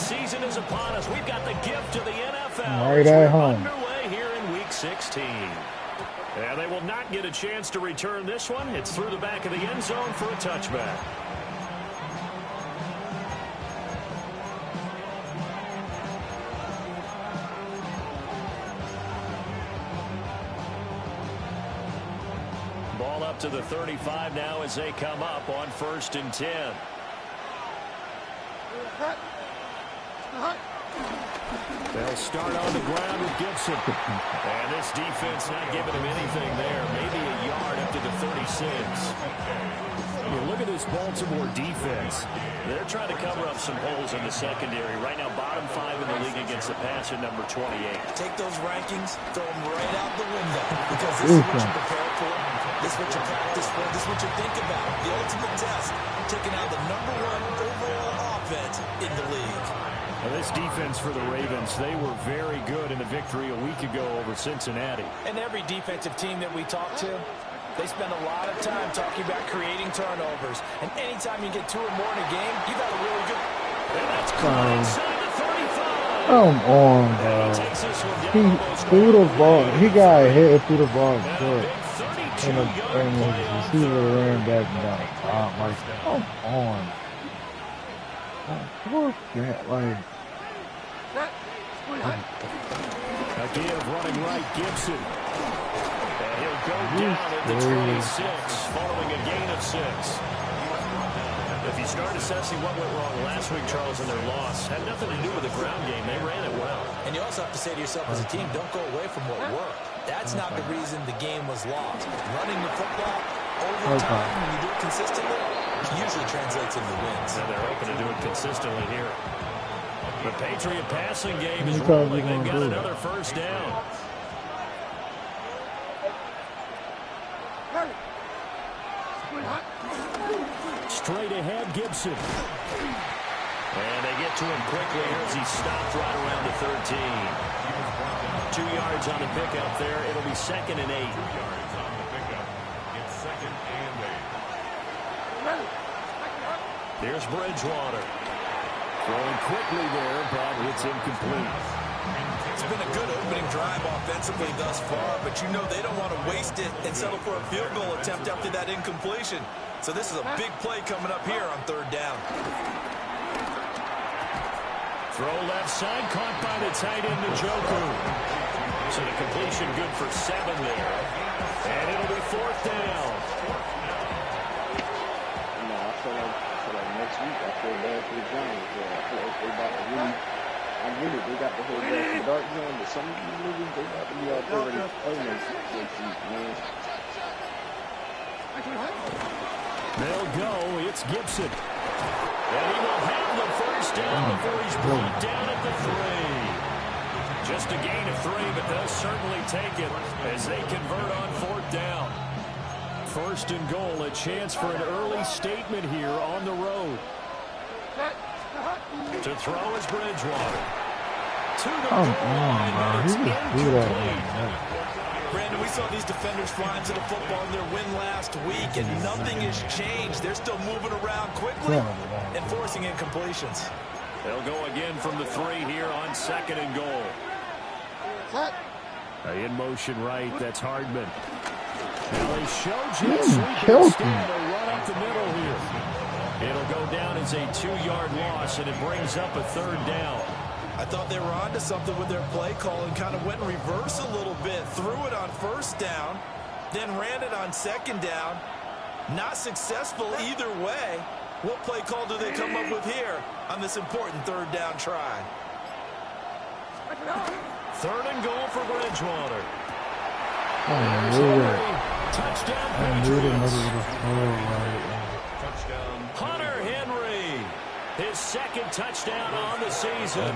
season is upon us. We've got the gift of the NFL. Right at home. Underway here in Week 16. And they will not get a chance to return this one. It's through the back of the end zone for a touchback. Ball up to the 35 now as they come up on 1st and 10. They'll start on the ground with Gibson. And this defense not giving him anything there. Maybe a yard up to the 36. You look at this Baltimore defense. They're trying to cover up some holes in the secondary. Right now, bottom 5 in the league against the pass at number 28. Take those rankings, throw them right out the window. Because this is what you prepare for. This is what you practice for. This is what you think about. The ultimate test. Taking out the number 1 overall offense in the league. Now this defense for the Ravens, they were very good in the victory a week ago over Cincinnati. And every defensive team that we talk to, they spend a lot of time talking about creating turnovers. And anytime you get 2 or more in a game, you got a really good... And that's caught inside the 35. Come on, bro. He threw the ball. He got hit through the ball short. And the receiver ran back and got a pop. Like, come on. Look at, like... A give running right, Gibson. And he'll go down at the 26, following a gain of 6. If you start assessing what went wrong last week, Charles, in their loss, had nothing to do with the ground game. They ran it well. And you also have to say to yourself as a team, don't go away from what worked. That's not the reason the game was lost. Running the football over time, when you do it consistently, usually translates into wins. And they're hoping to do it consistently here. The Patriot passing game is rolling. They've got another 1st down. Straight ahead, Gibson. And they get to him quickly as he stopped right around the 13. 2 yards on the pickup there. It'll be 2nd and 8. 2 yards on the pickup. It's 2nd and 8. Here's Bridgewater. Throwing quickly there, but it's incomplete. It's been a good opening drive offensively thus far, but you know they don't want to waste it and settle for a field goal attempt after that incompletion. So this is a big play coming up here on 3rd down. Throw left side, caught by the tight end, Njoku. So the completion good for 7 there. And it'll be 4th down. Next week, I feel bad for the Giants. I feel like they about to really, they got the whole bad for dark zone, but some of these movies, they got to be out there and playing this man. They'll go, it's Gibson. And he will have the 1st down before he's brought down at the 3. Just a gain of 3, but they'll certainly take it as they convert on 4th down. 1st and goal, a chance for an early statement here on the road. To throw is Bridgewater. To the goal line, it's incomplete. Brandon, we saw these defenders flying to the football in their win last week, and nothing has changed. They're still moving around quickly and forcing incompletions. They'll go again from the 3 here on 2nd and goal. In motion right, that's Hardman. Now they showed you a run up the middle here. It'll go down as a 2-yard loss, and it brings up a 3rd down. I thought they were onto something with their play call and kind of went in reverse a little bit. Threw it on 1st down, then ran it on 2nd down. Not successful either way. What play call do they come up with here on this important 3rd down try? 3rd and goal for Bridgewater. Touchdown, Patriots. Hunter Henry, his 2nd touchdown on the season.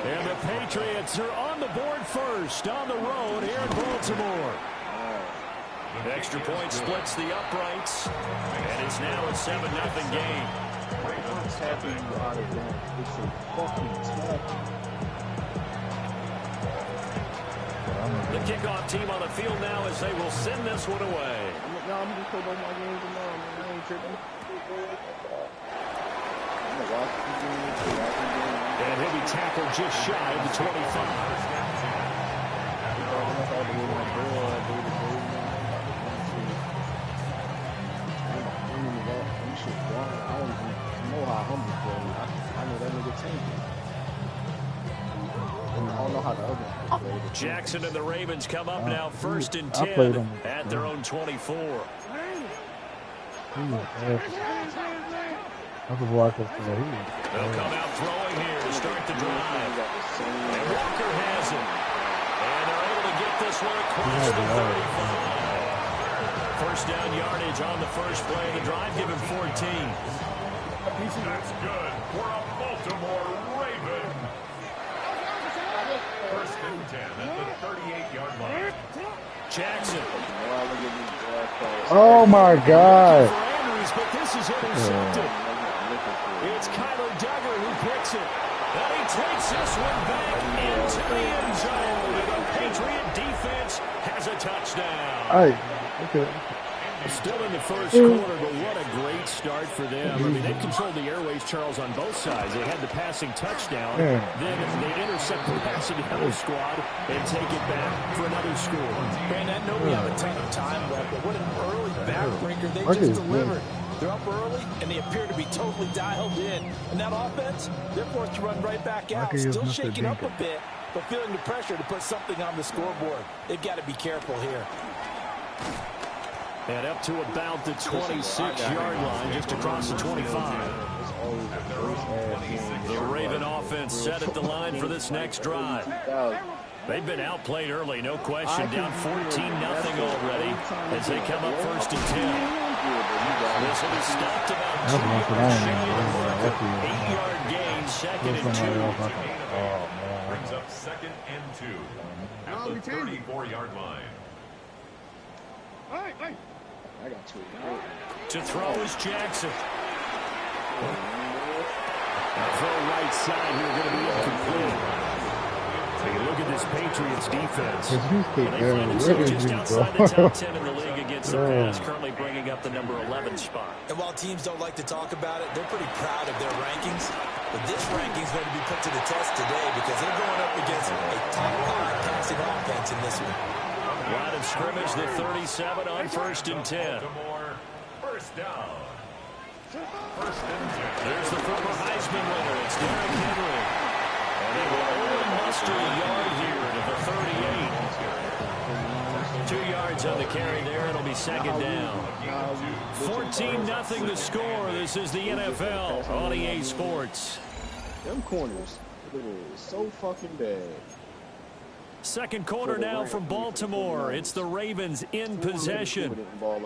And the Patriots are on the board first on the road here in Baltimore. The extra point splits the uprights, and it's now a 7-0 game. What's happening out of that? It's a fucking tackle. The kickoff team on the field now as they will send this one away. I'm just putting on my game tomorrow, man. I ain't tripping. And he'll be tackled just shy of the 25. Jackson and the Ravens come up now 1st and 10 at their own 24. They'll come out throwing here to start the drive. And Walker has it. And they're able to get this one across the 35. First down yardage on the first play of the drive. Give him 14. That's good for a Baltimore Raven. 1st and 10 at the 38-yard line. Jackson. Oh my God. But this is intercepted. It's Kyler Duggar who picks it. And he takes this one back into the end zone. And the Patriot defense has a touchdown. Okay. Still in the first quarter, but what a great start for them. I mean, they controlled the airways, Charles, on both sides. They had the passing touchdown. Then they intercept the pass of the other squad and take it back for another score. And I know we have a ton of time left, but what an early backbreaker they just delivered. They're up early, and they appear to be totally dialed in. And that offense, they're forced to run right back out. Still shaking up a bit, but feeling the pressure to put something on the scoreboard. They've got to be careful here. And up to about the 26-yard line, just across the 25. The Raven offense set at the line for this next drive. They've been outplayed early, no question. Down 14-0 already as they come up 1st and 10. This will be stopped about 2 yards shy of 8-yard gain, 2nd and 2. Brings up 2nd and 2 at the 34-yard line. I got 2. To throw is Jackson. Throw right side here, going to be incomplete. Take a look at this Patriots defense. They find themselves just outside the top 10 in the league against the pass, currently bringing up the number 11 spot. And while teams don't like to talk about it, they're pretty proud of their rankings. But this ranking is going to be put to the test today because they're going up against a top 5 passing offense in this one. Line of scrimmage, the 37 on 1st and 10. First down. There's the former Heisman winner. It's Derrick Henry. And he will only muster a yard here to the 38. 2 yards on the carry there. It'll be 2nd down. 14-0 the score. This is the NFL on EA Sports. Them corners, so fucking bad. Second quarter now from Baltimore. It's the Ravens in possession.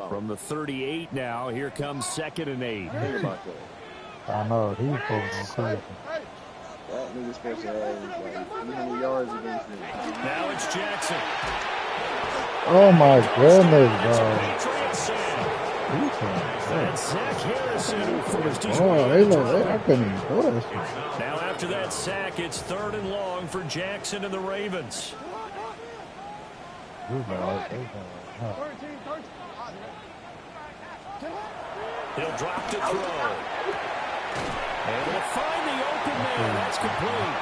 From the 38 now, here comes 2nd and 8. I know, he's supposed That nigga's supposed to have like 300 yards against me. Now it's Jackson. Oh my goodness, bro. That's Zach Harrison who forced his I way. couldn't even throw that shit. Now after that sack, it's 3rd and long for Jackson and the Ravens. He'll drop to throw. And he'll find the open man. That's complete.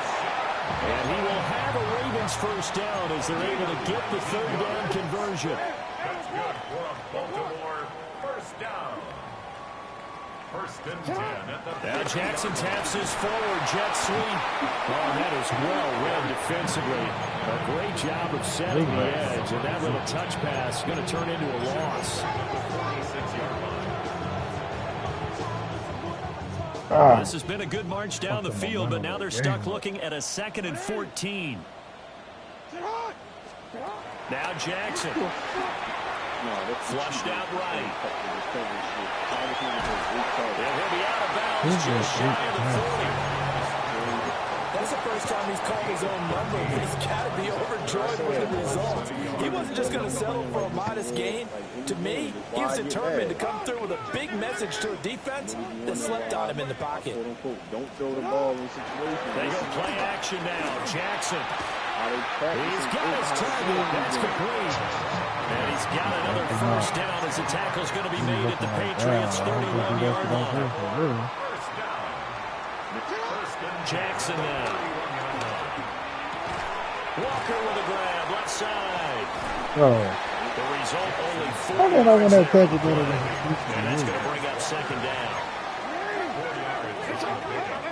And he will have a Ravens first down as they're able to get the 3rd down conversion. That's good for a Baltimore first down. 1st and 10 at the Now Jackson taps his forward jet sweep. Oh, that is well read defensively. A great job of setting the edge, and that little touch pass is going to turn into a loss. This has been a good march down the field, but now they're stuck looking at a 2nd and 14. Now Jackson. Flushed out right. And he'll be out of bounds just shy of the 40. That's the first time he's called his own number, but he's got to be overjoyed with the results. He wasn't just going to settle for a modest gain. To me, he was determined to come through with a big message to a defense that slept on him in the pocket. Don't throw the ball in situations. They go play action now. Jackson. He's got his target. That's complete. And he's got another first down as the tackle's going to be made at the Patriots' 31-yard line. Jackson now. Walker with a grab, left side. Oh. The result only 4 I don't want that yards. catch again. And that's going to bring up second down. 4 yards on the pickup.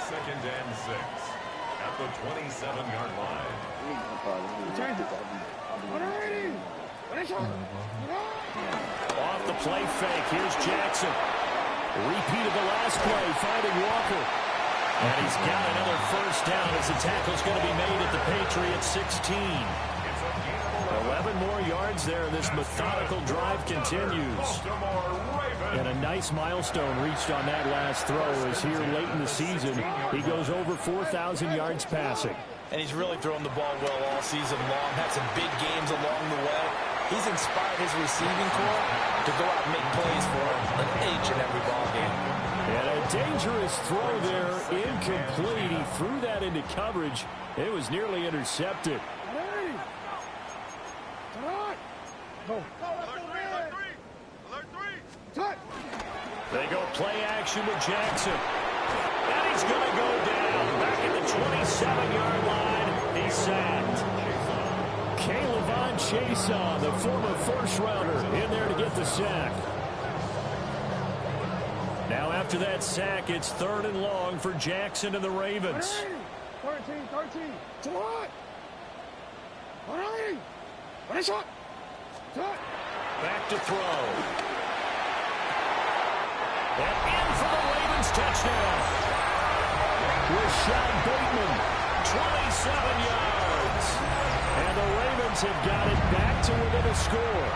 Second and 6 at the 27-yard line. Off the play fake. Here's Jackson. Repeat of the last play, finding Walker. And he's got another first down as the tackle's going to be made at the Patriots 16. 11 more yards there, and this methodical drive continues. And a nice milestone reached on that last throw as here late in the season, he goes over 4,000 yards passing. And he's really thrown the ball well all season long. Had some big games along the way. He's inspired his receiving corps to go out and make plays for him in each and every ball game. And a dangerous throw there, incomplete. He threw that into coverage. It was nearly intercepted. They go play action with Jackson. And he's going to go down back at the 27-yard line. He's sacked. Caleb Chason, the former first-rounder, in there to get the sack. Now after that sack, it's 3rd and long for Jackson and the Ravens. 13. To what? What is it? Back to throw. And in for the Ravens touchdown. Rashad Bateman, 27 yards. And the Ravens have got it back to within a score.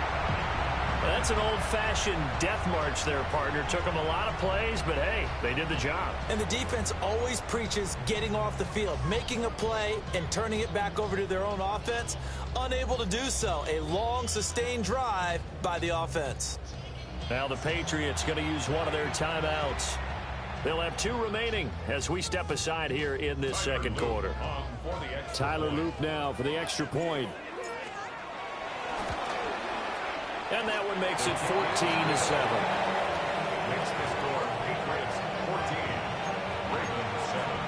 That's an old-fashioned death march there, partner. Took them a lot of plays, but hey, they did the job. And the defense always preaches getting off the field, making a play, and turning it back over to their own offense. Unable to do so. A long, sustained drive by the offense. Now the Patriots going to use one of their timeouts. They'll have 2 remaining as we step aside here in this second quarter. Tyler Loop now for the extra point. And that one makes it 14-7. Makes the score Patriots 14, Ravens 7.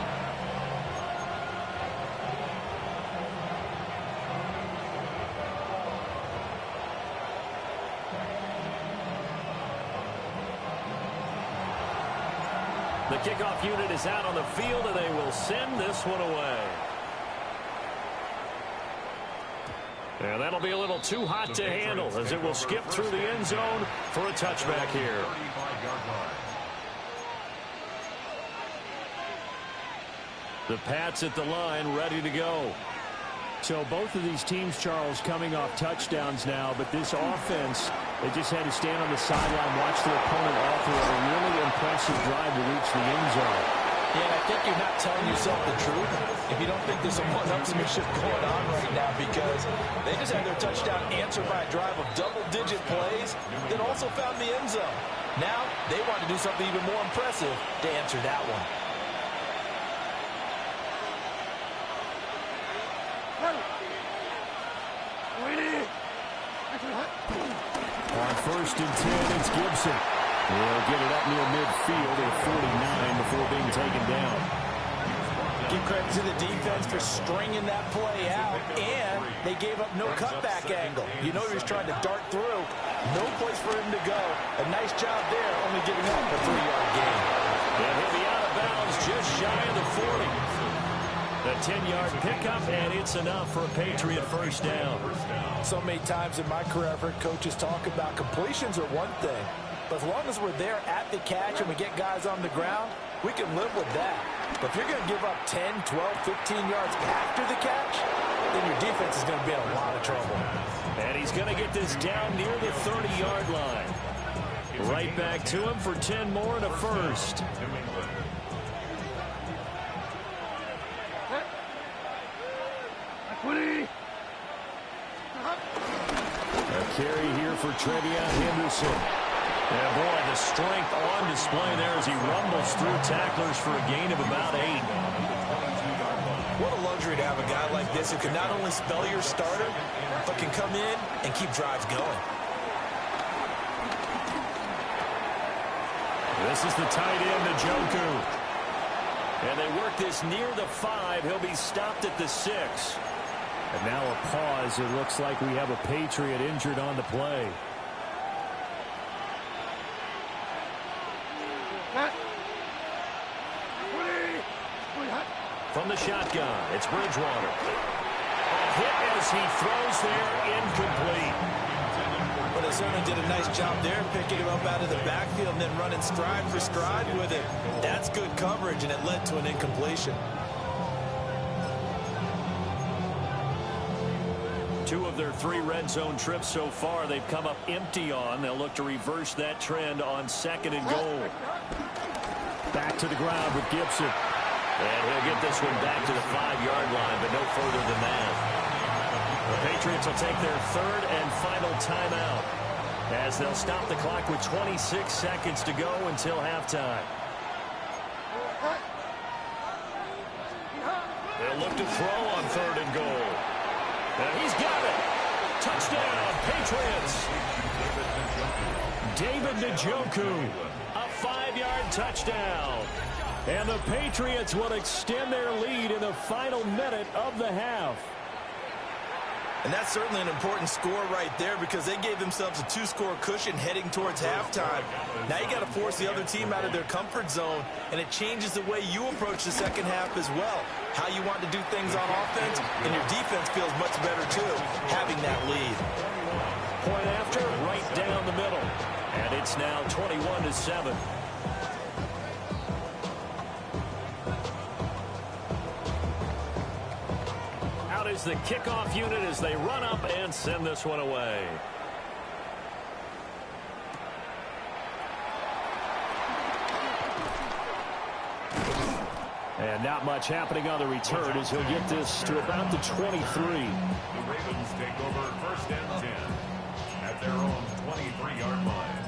The kickoff unit is out on the field, and they will send this one away. And that'll be a little too hot to handle as it will skip through the end zone for a touchback here. 35-yard line. The Pats at the line, ready to go. So both of these teams, Charles, coming off touchdowns now, but this offense, they just had to stand on the sideline, watch their opponent offer a really impressive drive to reach the end zone. Yeah, I think you're not telling yourself the truth if you don't think there's some one-upsmanship going on right now, because they just had their touchdown answered by a drive of double-digit plays that also found the end zone. Now they want to do something even more impressive to answer that one. On 1st and 10, it's Gibson. He'll get it up near midfield at 49 before being taken down. Give credit to the defense for stringing that play out, and they gave up no cutback angle. You know he was trying to dart through. No place for him to go. A nice job there, only giving up a 3-yard gain. And he'll be out of bounds just shy of the 40. The 10-yard pickup, and it's enough for a Patriot first down. So many times in my career, I've heard coaches talk about completions are one thing. But as long as we're there at the catch and we get guys on the ground, we can live with that. But if you're going to give up 10, 12, 15 yards after the catch, then your defense is going to be in a lot of trouble. And he's going to get this down near the 30-yard line. Right back to him for 10 more and a first. A carry here for Trevion Henderson. And boy, the strength on display there as he rumbles through tacklers for a gain of about 8. What a luxury to have a guy like this who can not only spell your starter, but can come in and keep drives going. This is the tight end, Njoku. And they work this near the 5. He'll be stopped at the 6. And now a pause. It looks like we have a Patriot injured on the play. From the shotgun, it's Bridgewater. A hit as he throws there, incomplete. But they certainly did a nice job there, picking him up out of the backfield and then running stride for stride with it. That's good coverage, and it led to an incompletion. 2 of their 3 red zone trips so far they've come up empty on. They'll look to reverse that trend on 2nd and goal. Back to the ground with Gibson. And he'll get this one back to the 5-yard line, but no further than that. The Patriots will take their 3rd and final timeout as they'll stop the clock with 26 seconds to go until halftime. They'll look to throw on 3rd and goal. And he's got it. Touchdown, Patriots. David Njoku, a 5-yard touchdown. And the Patriots will extend their lead in the final minute of the half. And that's certainly an important score right there because they gave themselves a 2-score cushion heading towards halftime. Now you got to force the other team out of their comfort zone, and it changes the way you approach the second half as well. How you want to do things on offense, and your defense feels much better too, having that lead. Point after, right down the middle. And it's now 21-7. Is the kickoff unit as they run up and send this one away. And not much happening on the return as he'll get this to about the 23. The Ravens take over 1st and 10 at their own 23-yard line.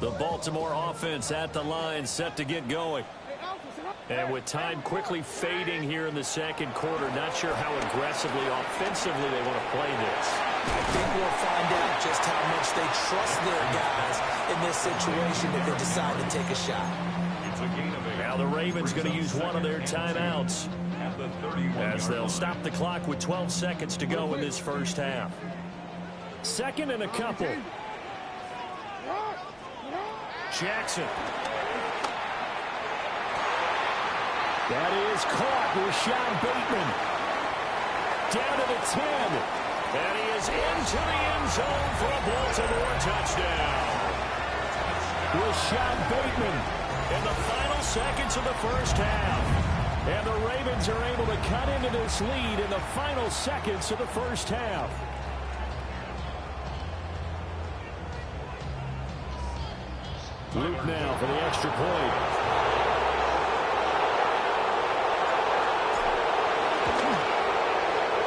The Baltimore offense at the line set to get going. And with time quickly fading here in the 2nd quarter, not sure how aggressively, offensively they want to play this. I think we'll find out just how much they trust their guys in this situation if they decide to take a shot. Now the Ravens going to use one of their timeouts as they'll stop the clock with 12 seconds to go in this first half. 2nd and a couple. Jackson. That is caught. Rashad Bateman. Down to the 10. And he is into the end zone for a Baltimore touchdown. Rashad Bateman in the final seconds of the first half. And the Ravens are able to cut into this lead in the final seconds of the first half. Luke now for the extra point.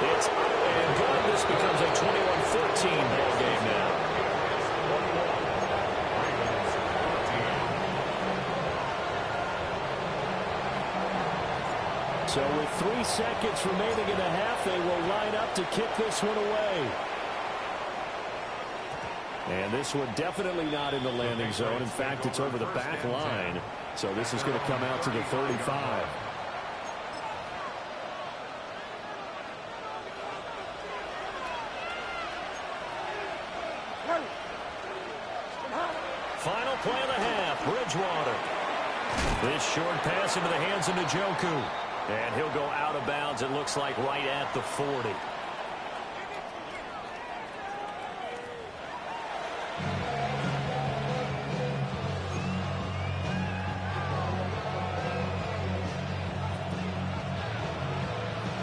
It's up and good. This becomes a 21-14 ball game now. So with 3 seconds remaining in the half, they will line up to kick this one away. And this one definitely not in the landing zone. In fact, it's over the back line. So this is going to come out to the 35. Final play of the half, Bridgewater. This short pass into the hands of Njoku. And he'll go out of bounds, it looks like, right at the 40.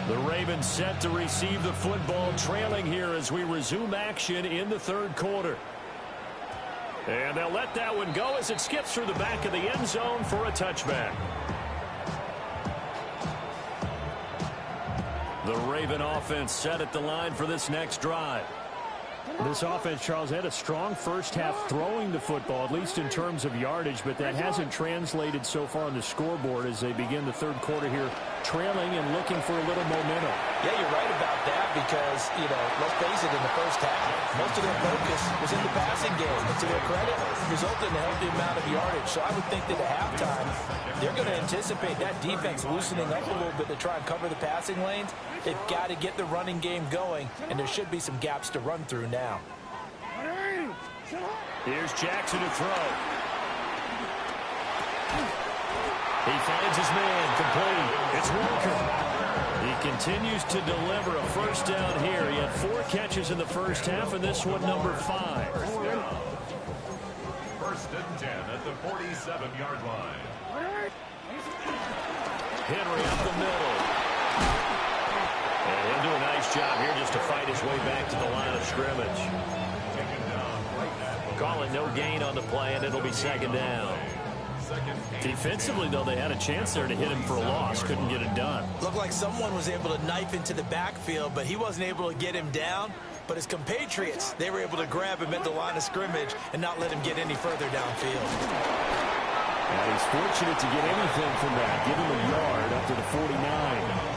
The Ravens set to receive the football, trailing here as we resume action in the 3rd quarter. And they'll let that one go as it skips through the back of the end zone for a touchback. The Raven offense set at the line for this next drive. This offense, Charles, had a strong first half throwing the football, at least in terms of yardage, but that hasn't translated so far on the scoreboard as they begin the 3rd quarter here, trailing and looking for a little momentum. Yeah, you're right about that because, let's face it, in the first half, most of their focus was in the passing game. And to their credit, resulted in a healthy amount of yardage. So I would think that at halftime, they're going to anticipate that defense loosening up a little bit to try and cover the passing lanes. They've got to get the running game going, and there should be some gaps to run through now. Here's Jackson to throw. He finds his man complete. It's Walker. He continues to deliver a first down here. He had 4 catches in the first half, and this one number 5. First and 10 at the 47-yard line. Henry up the middle. And he'll do a nice job here just to fight his way back to the line of scrimmage. Call it no gain on the play, and it'll be second down. Defensively, though, they had a chance there to hit him for a loss. Couldn't get it done. Looked like someone was able to knife into the backfield, but he wasn't able to get him down. But his compatriots, they were able to grab him at the line of scrimmage and not let him get any further downfield. And he's fortunate to get anything from that. Give him a yard up to the 49.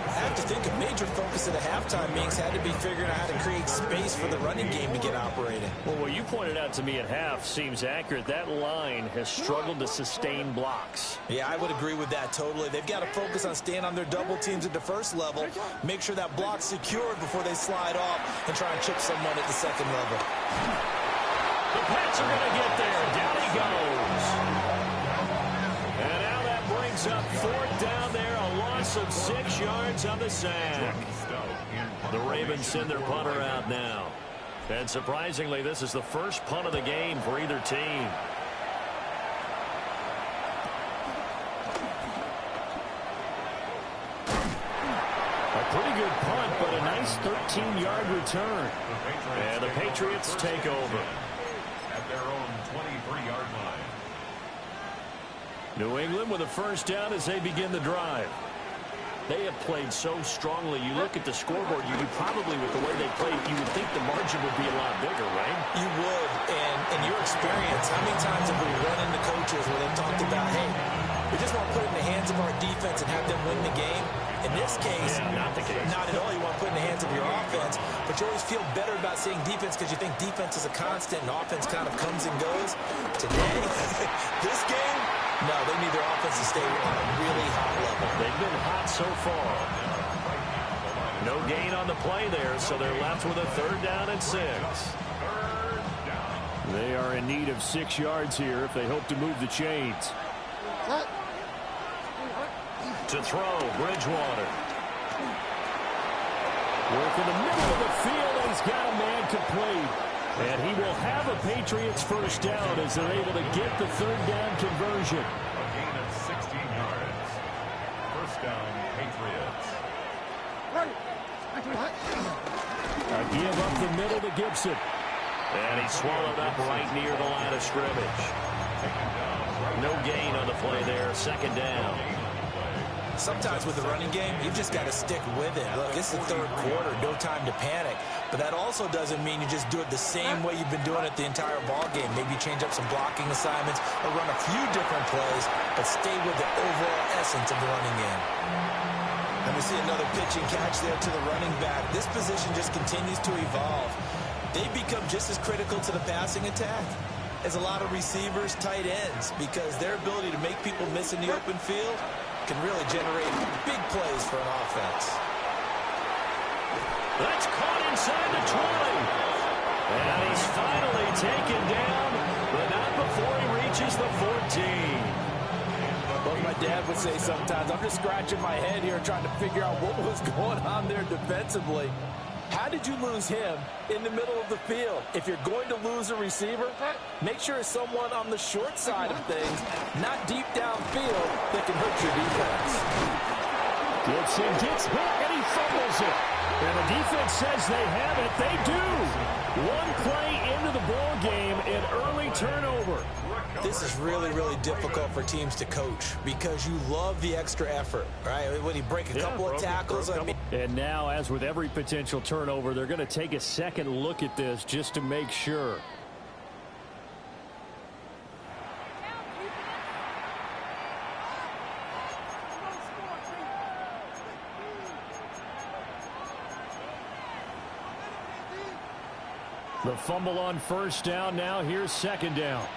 I have to think a major focus of the halftime meetings had to be figuring out how to create space for the running game to get operating. Well, what you pointed out to me at half seems accurate. That line has struggled to sustain blocks. Yeah, I would agree with that totally. They've got to focus on staying on their double teams at the first level, make sure that block's secured before they slide off and try and chip someone at the second level. The Pats are going to get there. Down he goes. And now that brings up 4th down there. A loss of 6 yards on the sack. The Ravens send their punter out now. And surprisingly, this is the first punt of the game for either team. A pretty good punt, but a nice 13-yard return. And the Patriots take over. At their own 23-yard line. New England with a first down as they begin the drive. They have played so strongly. You look at the scoreboard, you probably, with the way they played, you would think the margin would be a lot bigger, right? You would. And in your experience, how many times have we run into coaches where they've talked about, hey, we just want to put it in the hands of our defense and have them win the game? In this case, not the case. Not at all. You want to put it in the hands of your offense, but you always feel better about saying defense because you think defense is a constant and offense kind of comes and goes. Today, this game, no, they need their offense to stay on a really high level. They've been hot so far. No gain on the play there, so they're left with a 3rd down and 6. They are in need of 6 yards here if they hope to move the chains. To throw, Bridgewater. Work in the middle of the field, and he's got a man complete. And he will have a Patriots first down as they're able to get the 3rd down conversion. A gain of 16 yards. First down, Patriots. A give up the middle to Gibson. And he's swallowed up right near the line of scrimmage. No gain on the play there, 2nd down. Sometimes with the running game, you've just got to stick with it. Look, it's the 3rd quarter, no time to panic. But that also doesn't mean you just do it the same way you've been doing it the entire ball game. Maybe change up some blocking assignments or run a few different plays, but stay with the overall essence of the running game. And we see another pitch and catch there to the running back. This position just continues to evolve. They become just as critical to the passing attack as a lot of receivers, tight ends, because their ability to make people miss in the open field can really generate big plays for an offense. That's caught inside the 20. And he's finally taken down, but not before he reaches the 14. Well, my dad would say sometimes, I'm just scratching my head here trying to figure out what was going on there defensively. How did you lose him in the middle of the field? If you're going to lose a receiver, make sure it's someone on the short side of things, not deep downfield, that can hurt your defense. Gibson gets back and he fumbles it. And the defense says they have it. They do. One play into the ball game, an early turnover. This is really, really difficult for teams to coach because you love the extra effort, right? When you break a couple of tackles, I mean. And now, as with every potential turnover, they're going to take a second look at this just to make sure. The fumble on first down. Now here's second down.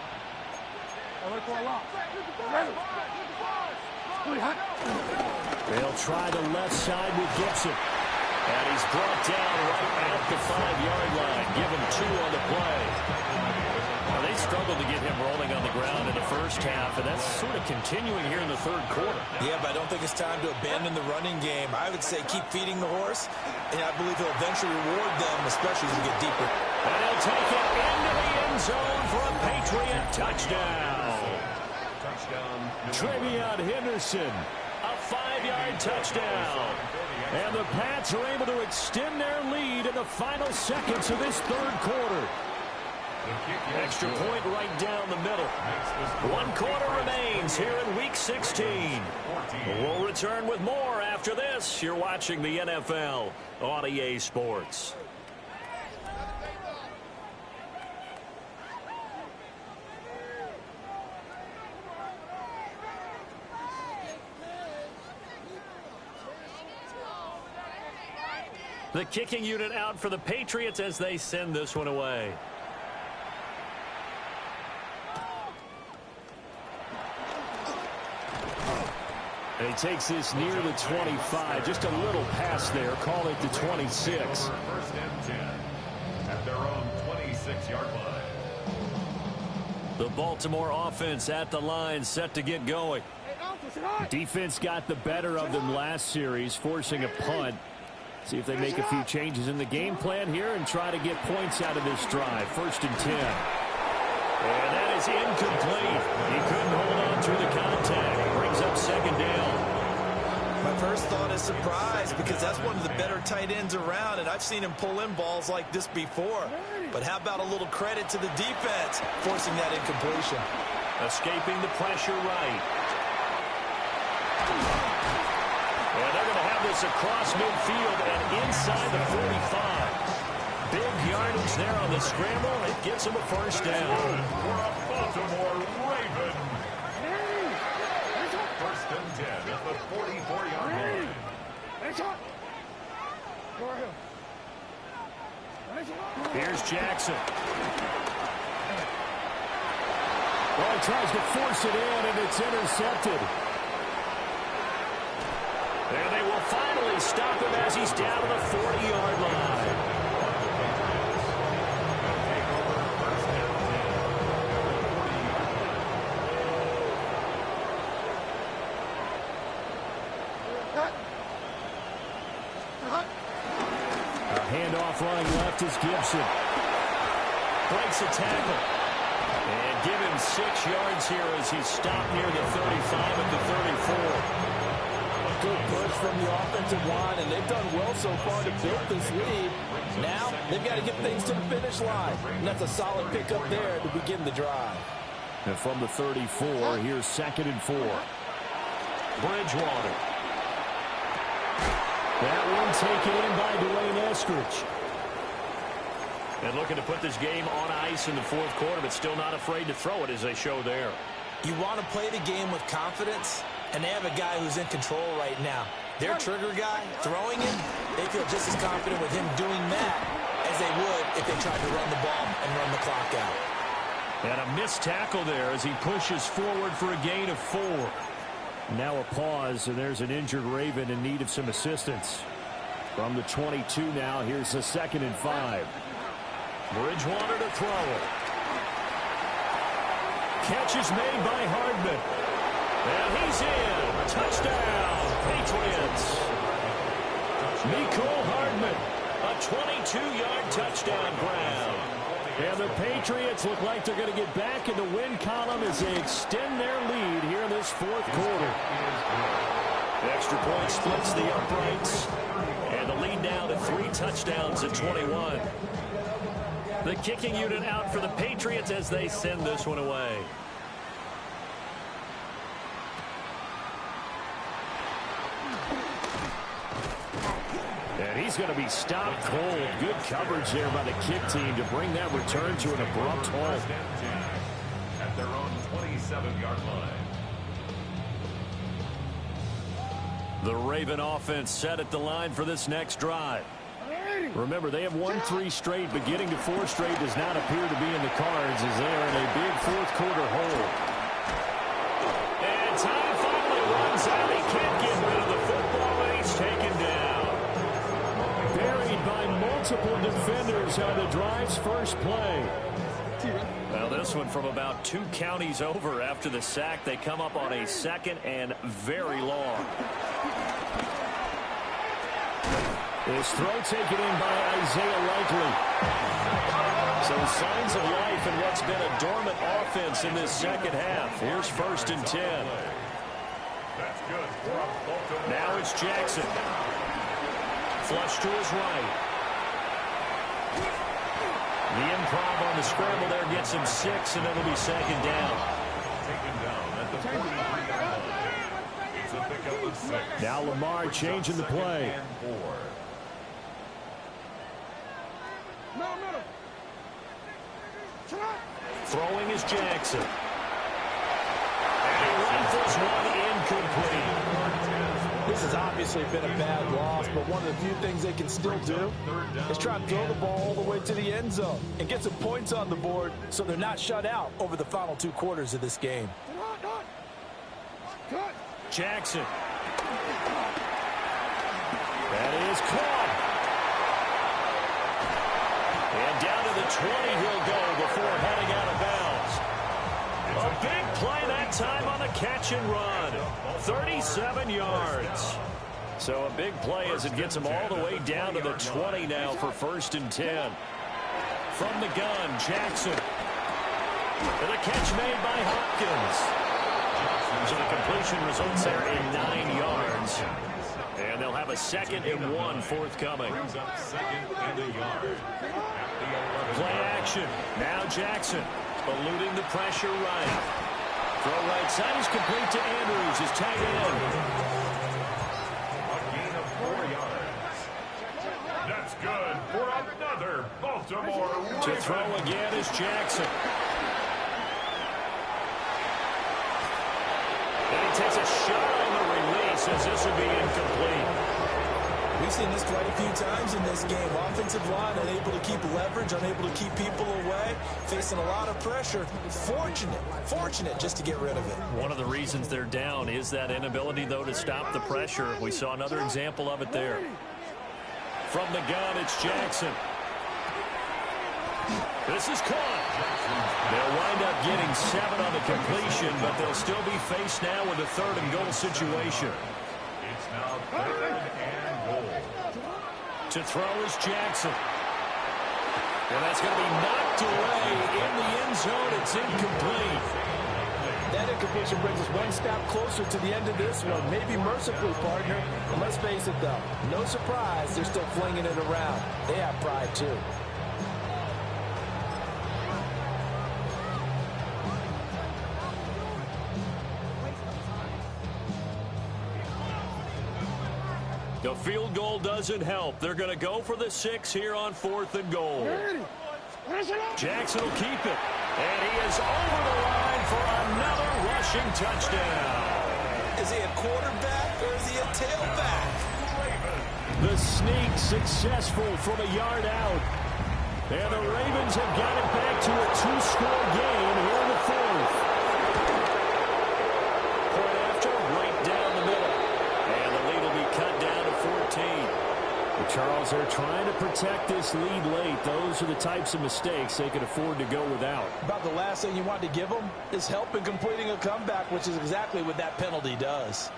They'll try the left side with Gibson. And he's brought down right at the 5-yard line. Give him 2 on the play. Well, they struggled to get him rolling on the ground in the first half, and that's sort of continuing here in the third quarter. Yeah, but I don't think it's time to abandon the running game. I would say keep feeding the horse, and I believe he'll eventually reward them, especially as we get deeper. And he'll take it into the end zone for a Patriot touchdown. Travion Henderson, a 5-yard touchdown. And the Pats are able to extend their lead in the final seconds of this third quarter. Extra point right down the middle. 1 quarter remains here in Week 16. We'll return with more after this. You're watching the NFL on EA Sports. The kicking unit out for the Patriots as they send this one away. And he takes this near the 25. Just a little pass there. Call it the 26. First and 10 at their own 26-yard line. The Baltimore offense at the line, set to get going. Defense got the better of them last series, forcing a punt. See if they make a few changes in the game plan here and try to get points out of this drive. First and 10. And that is incomplete. He couldn't hold on through the contact. Brings up second down. My first thought is surprise, because that's one of the better tight ends around, and I've seen him pull in balls like this before. But how about a little credit to the defense forcing that incompletion? Escaping the pressure right. And they're going to have this across midfield and inside the 45. Big yardage there on the scramble. It gets him a first down. For a Baltimore Raven. First and 10 at the 44-yard line. Here's Jackson. Well, he tries to force it in, and it's intercepted. And they will finally stop him as he's down to the 40-yard line. A handoff running left is Gibson. Breaks a tackle. And give him 6 yards here as he's stopped near the 35 at the 34. Good push from the offensive line, and they've done well so far to build this lead. Now, they've got to get things to the finish line, and that's a solid pickup there to begin the drive. And from the 34, here's second and 4. Bridgewater. That one taken in by Dwayne Eskridge. And looking to put this game on ice in the fourth quarter, but still not afraid to throw it as they show there. You want to play the game with confidence, and they have a guy who's in control right now. Their trigger guy, throwing it, they feel just as confident with him doing that as they would if they tried to run the ball and run the clock out. And a missed tackle there as he pushes forward for a gain of 4. Now a pause, and there's an injured Raven in need of some assistance. From the 22 now, here's the second and 5. Bridgewater to throw it. Catch is made by Hardman. And he's in. Touchdown, Patriots. Mecole Hardman, a 22-yard touchdown grab. And the Patriots look like they're going to get back in the win column as they extend their lead here in this fourth quarter. The extra point splits the uprights. And the lead down to 3 touchdowns at 21. The kicking unit out for the Patriots as they send this one away. And he's going to be stopped cold. Good coverage there by the kick team to bring that return to an abrupt halt. At their own 27-yard line. The Raven offense set at the line for this next drive. Remember, they have won 3 straight, but getting to 4 straight does not appear to be in the cards as they are in a big fourth-quarter hole. And time finally runs out. He can't get rid of the football, and he's taken down. Buried by multiple defenders on the drive's first play. Well, this one from about 2 counties over after the sack. They come up on a 2nd and very long. His throw taken in by Isaiah Likely. So signs of life in what's been a dormant offense in this second half. Here's 1st and 10. Now it's Jackson. Flush to his right. The improv on the scramble there gets him 6, and it'll be 2nd down. Now Lamar changing the play. Throwing is Jackson. And he rifles one incomplete. This has obviously been a bad loss, but one of the few things they can still do is try and throw the ball all the way to the end zone and get some points on the board so they're not shut out over the final 2 quarters of this game. Jackson. That is caught. And down to the 20 he'll go before heading out of bounds. A big play that time on the catch and run. 37 yards. So a big play as it gets him all the way down to the 20 now for 1st and 10. From the gun, Jackson. And a catch made by Hopkins. So the completion results there in 9 yards. And they'll have a 2nd and 1 forthcoming. Play action. Now Jackson eluding the pressure right. Throw right side is complete to Andrews, his tight end. A gain of 4 yards. That's good for another Baltimore win. To throw again is Jackson. And he takes a shot on the release as this will be incomplete. We've seen this quite a few times in this game. Offensive line unable to keep leverage, unable to keep people away, facing a lot of pressure. Fortunate just to get rid of it. One of the reasons they're down is that inability, though, to stop the pressure. We saw another example of it there. From the gun, it's Jackson. This is caught. They'll wind up getting 7 on the completion, but they'll still be faced now with a 3rd and goal situation. It's now 3rd and goal. To throw is Jackson. And that's going to be knocked away in the end zone. It's incomplete. That incompletion brings us one step closer to the end of this one. Maybe mercifully, partner. And let's face it, though. No surprise, they're still flinging it around. They have pride, too. The field goal doesn't help. They're going to go for the 6 here on 4th and goal. Jackson will keep it. And he is over the line for another rushing touchdown. Is he a quarterback or is he a tailback? The sneak successful from a yard out. And the Ravens have got it back to a 2-score game here in the 4th. Point after, right down the middle. And the lead will be cut down to 14. Charles, they're trying to protect this lead late. Those are the types of mistakes they can afford to go without. About the last thing you want to give them is help in completing a comeback, which is exactly what that penalty does.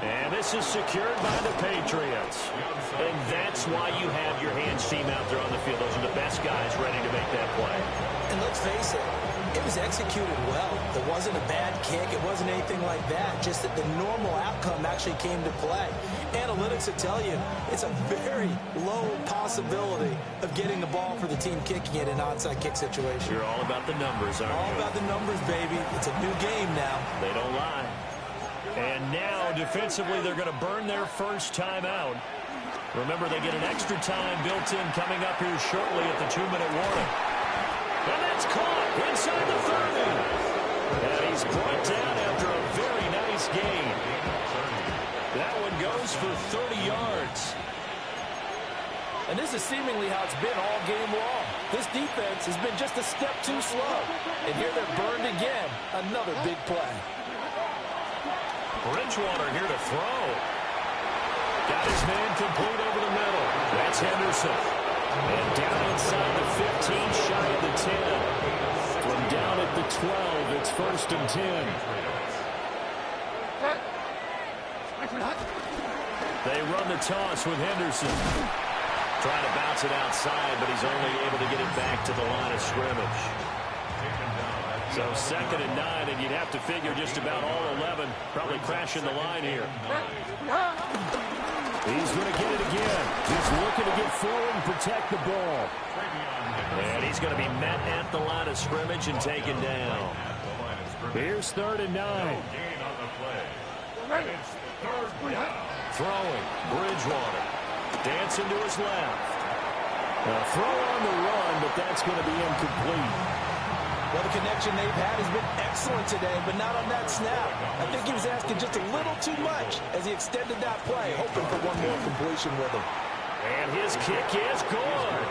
And this is secured by the Patriots. And that's why you have your hands team out there on the field. Those are the best guys ready to make that play. And let's face it, it was executed well. It wasn't a bad kick. It wasn't anything like that. Just that the normal outcome actually came to play. Analytics will tell you it's a very low possibility of getting the ball for the team kicking it in an onside kick situation. You're all about the numbers, aren't you? All about the numbers, baby. It's a new game now. They don't lie. And now, defensively, they're going to burn their first time out. Remember, they get an extra time built in coming up here shortly at the 2-minute warning. And that's caught inside the 30. And he's brought down after a very nice gain. throws for 30 yards. And this is seemingly how it's been all game long. This defense has been just a step too slow. And here they're burned again. Another big play. Bridgewater here to throw. Got his man complete over the middle. That's Henderson. And down inside the 15, shy of the 10. From down at the 12, it's 1st and 10. They run the toss with Henderson. Trying to bounce it outside, but he's only able to get it back to the line of scrimmage. So 2nd and 9, and you'd have to figure just about all 11 probably crashing the line here. He's going to get it again. He's looking to get forward and protect the ball. And he's going to be met at the line of scrimmage and taken down. Here's 3rd and 9. Throwing, Bridgewater. Dancing to his left. A throw on the run, but that's going to be incomplete. Well, the connection they've had has been excellent today, but not on that snap. I think he was asking just a little too much as he extended that play, hoping for one more completion with him. And his kick is good.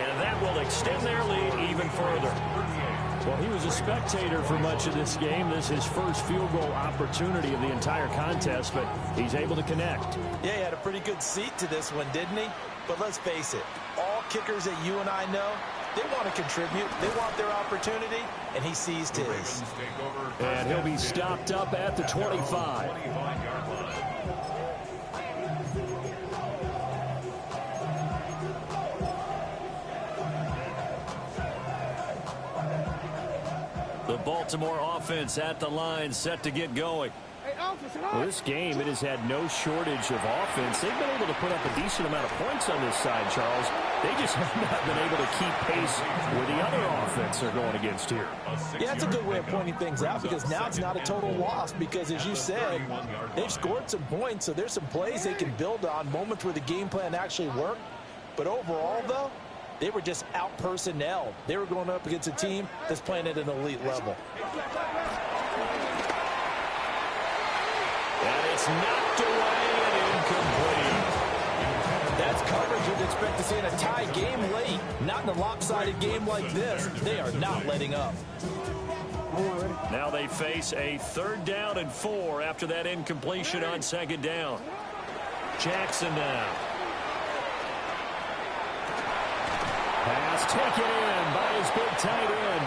And that will extend their lead even further. Well, he was a spectator for much of this game. This is his first field goal opportunity of the entire contest, but he's able to connect. Yeah, he had a pretty good seat to this one, didn't he? But let's face it, all kickers that you and I know, they want to contribute. They want their opportunity, and he seized his. And he'll be stopped up at the 25. The Baltimore offense at the line, set to get going. Well, this game, it has had no shortage of offense. They've been able to put up a decent amount of points on this side, Charles. They just have not been able to keep pace with the other offense they're going against here. Yeah, it's a good way of pointing things out because now it's not a total loss because, as you said, they've scored some points, so there's some plays they can build on, moments where the game plan actually worked. But overall, though, they were just out-personnelled. They were going up against a team that's playing at an elite level. And it's knocked away and incomplete. That's coverage you'd expect to see in a tie game late. Not in a lopsided game like this. They are not letting up. Now they face a 3rd down and 4 after that incompletion on 2nd down. Jackson now. Pass taken in by his big tight end.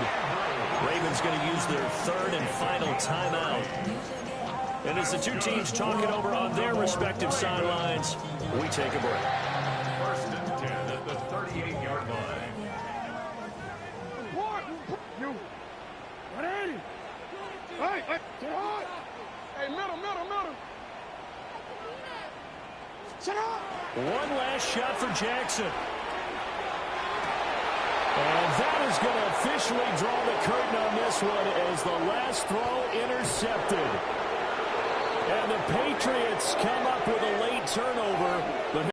Ravens going to use their 3rd and final timeout. And as the two teams talking over on their respective sidelines, we take a break. 1st and 10 at the 38-yard line. What? You. 180. Hey, get hard. Hey, middle. Shut up. One last shot for Jackson. And that is going to officially draw the curtain on this one as the last throw intercepted. And the Patriots come up with a late turnover, but